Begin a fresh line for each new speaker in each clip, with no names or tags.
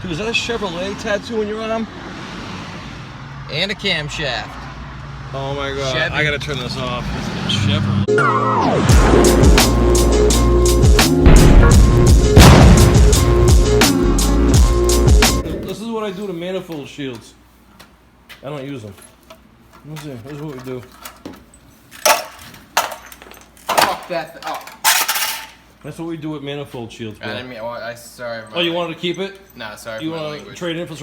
Dude, is that a Chevrolet tattoo on your arm?
And a camshaft.
Oh my god,
Chevy.
I gotta turn this off. This is a Chevrolet. This is what I do to manifold shields. I don't use them. Let me see, this is what we do.
Fuck that. Oh.
That's what we do with manifold shields, bro.
I didn't mean, sorry.
Oh, you wanted to keep it?
No, sorry
You
for my
want to
language.
trade in for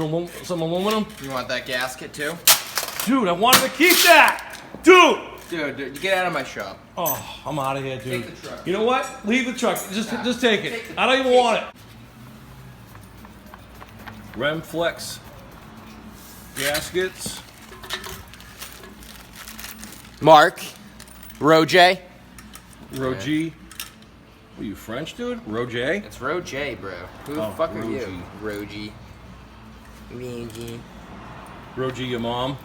some aluminum?
You want that gasket too?
Dude, I wanted to keep that! Dude!
Dude, get out of my shop.
Oh, I'm out of here, dude.
Take the truck.
You know what? Leave the truck. Just take it.
Take the-
I don't even want it. Rem Flex gaskets.
Mark Rojee.
Rojee. What are you, French, dude? Rojee?
It's Rojee, bro. Who the
Oh,
fuck are you?
Rojee.
Rojee.
Rojee, your mom?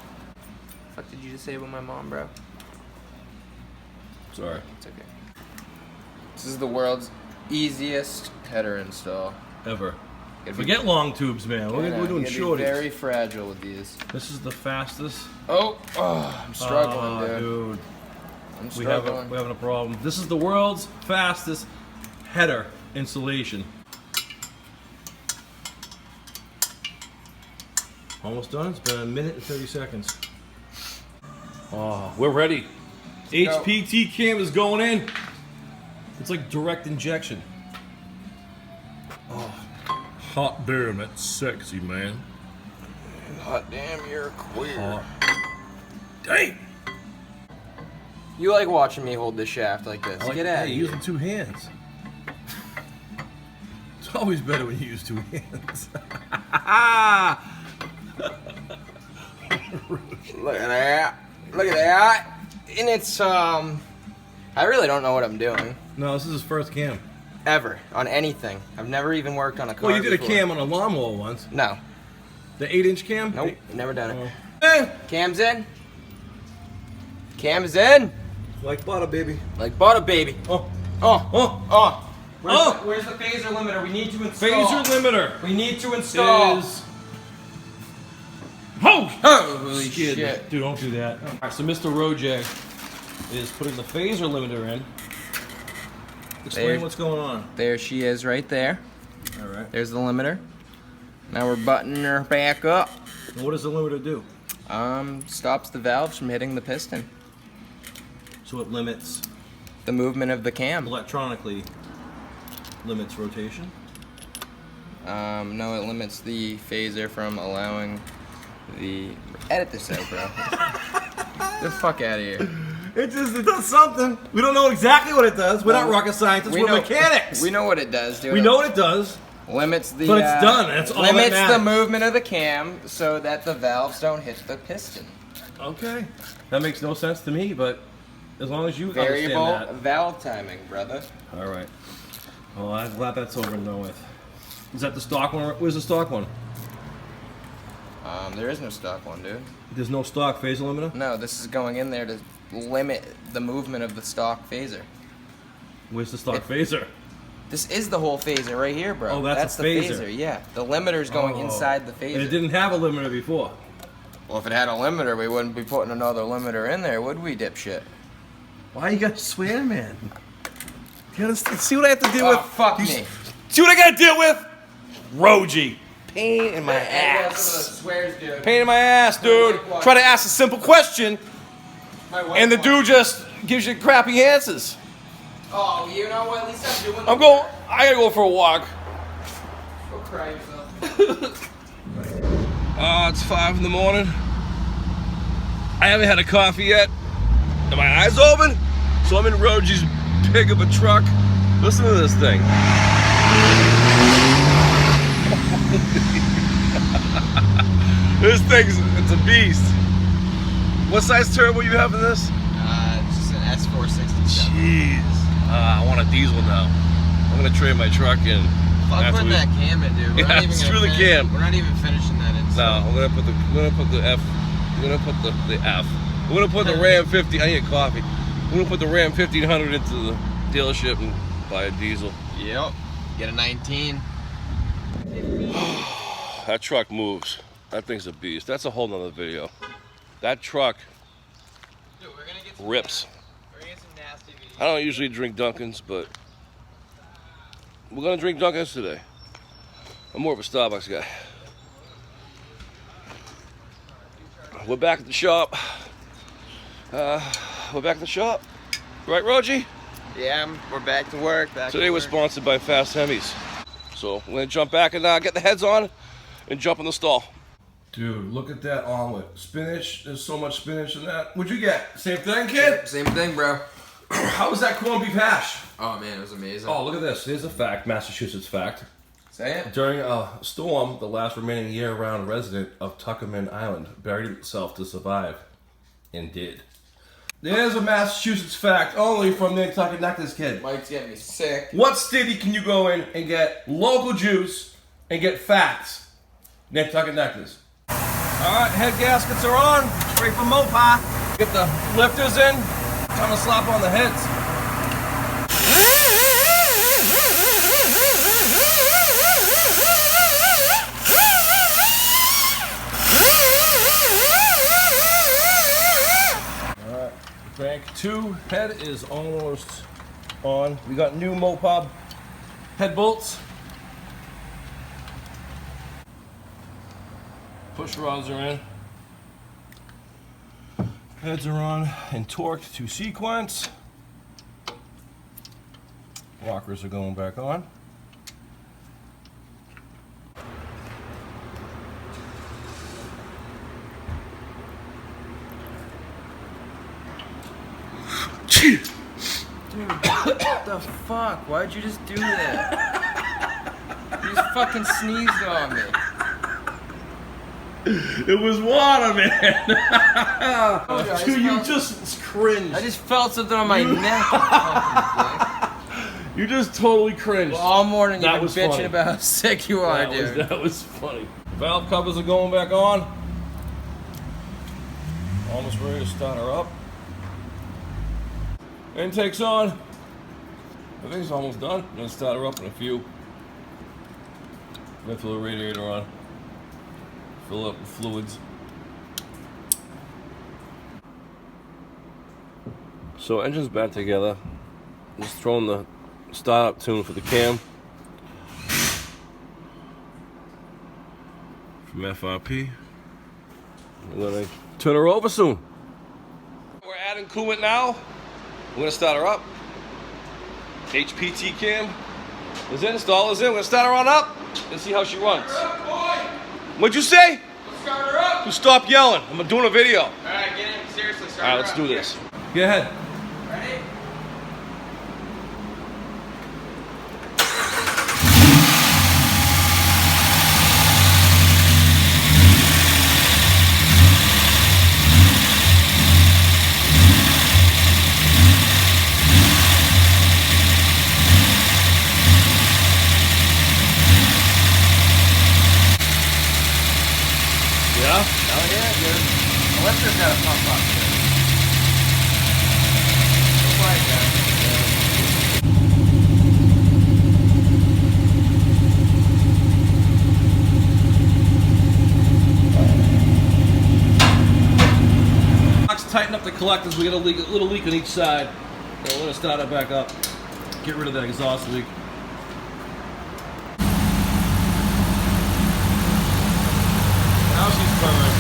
Fuck did you just say about my mom, bro?
Sorry.
It's okay. This is the world's easiest header install.
Ever. Forget long tubes, man. We're doing shorties.
Very fragile with these.
This is the fastest.
Oh, I'm struggling,
dude.
I'm struggling.
We're having a problem. This is the world's fastest header installation. Almost done. It's been a minute and 30 seconds. Oh, we're ready. HPT cam is going in. It's like direct injection. Oh, hot damn, that's sexy, man.
Hot damn, you're queer.
Hot. Dang.
You like watching me hold this shaft like this. Get out of here.
Using two hands. It's always better when you use two hands.
Look at that. Look at that. And it's, I really don't know what I'm doing.
No, this is his first cam.
Ever. On anything. I've never even worked on a car
Well, you did
before.
a cam on a lawnmower once.
No.
The 8-inch cam?
Nope. Never done it.
Eh.
Cam's in. Cam's in.
Like butter, baby.
Like butter, baby.
Oh.
Oh.
Oh.
Oh.
Oh.
Where's the phaser limiter? We need to install.
Phaser limiter.
We need to install.
Is... Oh!
Holy
Shit.
shit.
Dude, don't do that. Alright, so Mr. Rojee is putting the phaser limiter in. Explain what's going on.
There she is right there.
Alright.
There's the limiter. Now we're buttoning her back up.
And what does the limiter do?
Stops the valves from hitting the piston.
So it limits,
The movement of the cam.
electronically limits rotation.
No, it limits the phaser from allowing the... Edit this out, bro. Get the fuck out of here.
It does something. We don't know exactly what it does. We're not rocket scientists, we're mechanics.
We know what it does, dude.
We know what it does.
Limits the...
But it's done, that's all that
limits
matters.
the movement of the cam so that the valves don't hit the piston.
Okay. That makes no sense to me, but as long as you
Variable
understand
valve timing, brother.
that. Alright. Well, I'm glad that's over and done with. Is that the stock one? Where's the stock one?
There is no stock one, dude.
There's no stock phaser limiter?
No, this is going in there to limit the movement of the stock phaser.
Where's the stock phaser?
This is the whole phaser right here, bro.
Oh, that's a
the
phaser.
Yeah, the limiter's going inside the phaser.
And it didn't have a limiter before.
Well, if it had a limiter, we wouldn't be putting another limiter in there, would we, dipshit?
Why you gotta swear, man? You understand? See what I have to deal with?
Fuck me.
See what I gotta deal with? Rojee. Pain in my
That's
ass.
what the swears do.
Pain in my ass, dude. Try to ask a simple question,
My wife
and the
wants-
dude just gives you crappy answers.
Oh, you know what? At least I'm doing
I gotta go for a walk.
Go cry yourself.
It's 5 in the morning. I haven't had a coffee yet. And my eyes open, so I'm in Rojee's pig of a truck. Listen to this thing. This thing's, it's a beast. What size turbo you have in this?
It's just an S467.
Jeez. I want a diesel now. I'm gonna trade my truck in.
Fuck
after
putting
we-
that cam in, dude. We're not
Yeah,
even
it's
gonna
through the
finish-
cam.
We're not even finishing that in.
No, I'm gonna put the F. I'm gonna put the F. I'm gonna put the Ram 50. I need a coffee. I'm gonna put the Ram 1500 into the dealership and buy a diesel.
Yep. Get a 19.
that truck moves. That thing's a beast. That's a whole nother video. That truck rips. I don't usually drink Dunkins, but we're gonna drink Dunkins today. I'm more of a Starbucks guy. We're back at the shop. We're back at the shop. Right, Rojee?
Yeah, we're back to work.
Today we're sponsored by Fast HEMIs. So we're gonna jump back and get the heads on and jump in the stall. Dude, look at that omelet. Spinach, there's so much spinach in that. What'd you get? Same thing, kid?
Same thing, bro.
How was that corned beef hash?
Oh man, it was amazing.
Oh, look at this. Here's a fact, Massachusetts fact.
Say it.
During a storm, the last remaining year-round resident of Tuckerman Island buried itself to survive, and did. There's a Massachusetts fact only from the Nantucket Necklace kid.
Mike's getting me sick.
What city can you go in and get local juice and get facts? Nantucket Necklace. Alright, head gaskets are on. Straight from Mopa. Get the lifters in. Time to slap on the heads. Alright, bank 2 head is almost on. We got new Mopop head bolts. Push rods are in. Heads are on and torqued to sequence. Rockers are going back on.
Dude, what the fuck? Why'd you just do that? You just fucking sneezed on me.
It was water, man.
Oh,
Dude, you just cringed.
I just felt something on my neck.
You just totally cringed.
Well, all morning you've been bitching
funny.
about how sick you are, dude.
That was funny. Valve covers are going back on. Almost ready to start her up. Intake's on. I think it's almost done. I'm gonna start her up in a few. Gonna throw the radiator on. Fill up with fluids. So engine's back together. Just throwing the startup tune for the cam from FRP. We're gonna turn her over soon. We're adding coolant now. We're gonna start her up. HPT cam is in, install is in. We're gonna start her on up and see how she runs. What'd you say?
Let's start her up.
You stop yelling. I'm doing a video.
Alright, get in. Seriously, start her up.
Alright, let's do this. Go ahead.
Ready?
Yeah?
Oh yeah, dude. The lifter's got to pump up, dude.
Tighten up the collectors. We got a little leak on each side. So we're gonna start it back up. Get rid of that exhaust leak. Now she's purring.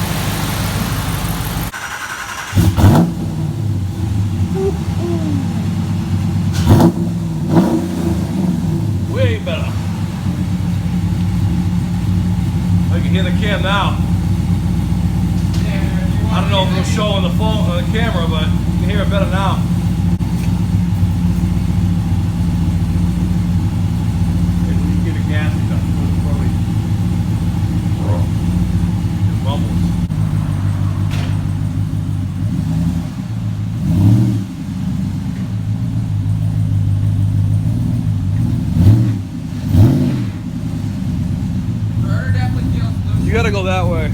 Way better. I can hear the cam now. I don't know if it'll show on the phone on the camera, but you can hear it better now. You get a gas gun, it probably it bubbles. You gotta go that way.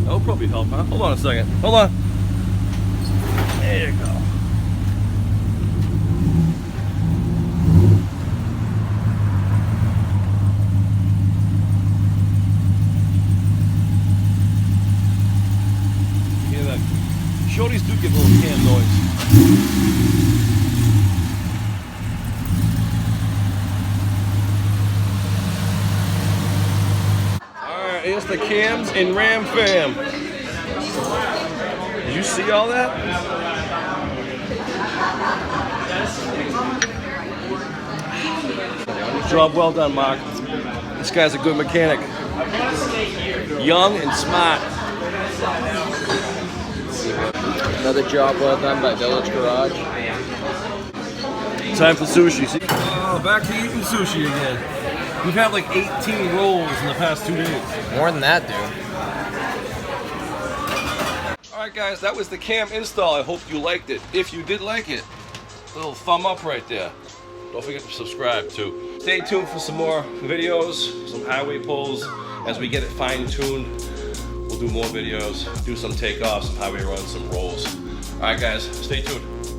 That'll probably help, huh? Hold on a second. Hold on. There you go. Rams and Ram Fam. Did you see all that? Job well done, Mark. This guy's a good mechanic. Young and smart.
Another job well done by Village Garage.
Time for sushi. See? Oh, back to eating sushi again. We've had like 18 rolls in the past 2 days.
More than that, dude.
Alright guys, that was the cam install. I hope you liked it. If you did like it, little thumb up right there. Don't forget to subscribe too. Stay tuned for some more videos, some highway pulls. As we get it fine-tuned, we'll do more videos, do some takeoffs, some highway runs, some rolls. Alright guys, stay tuned.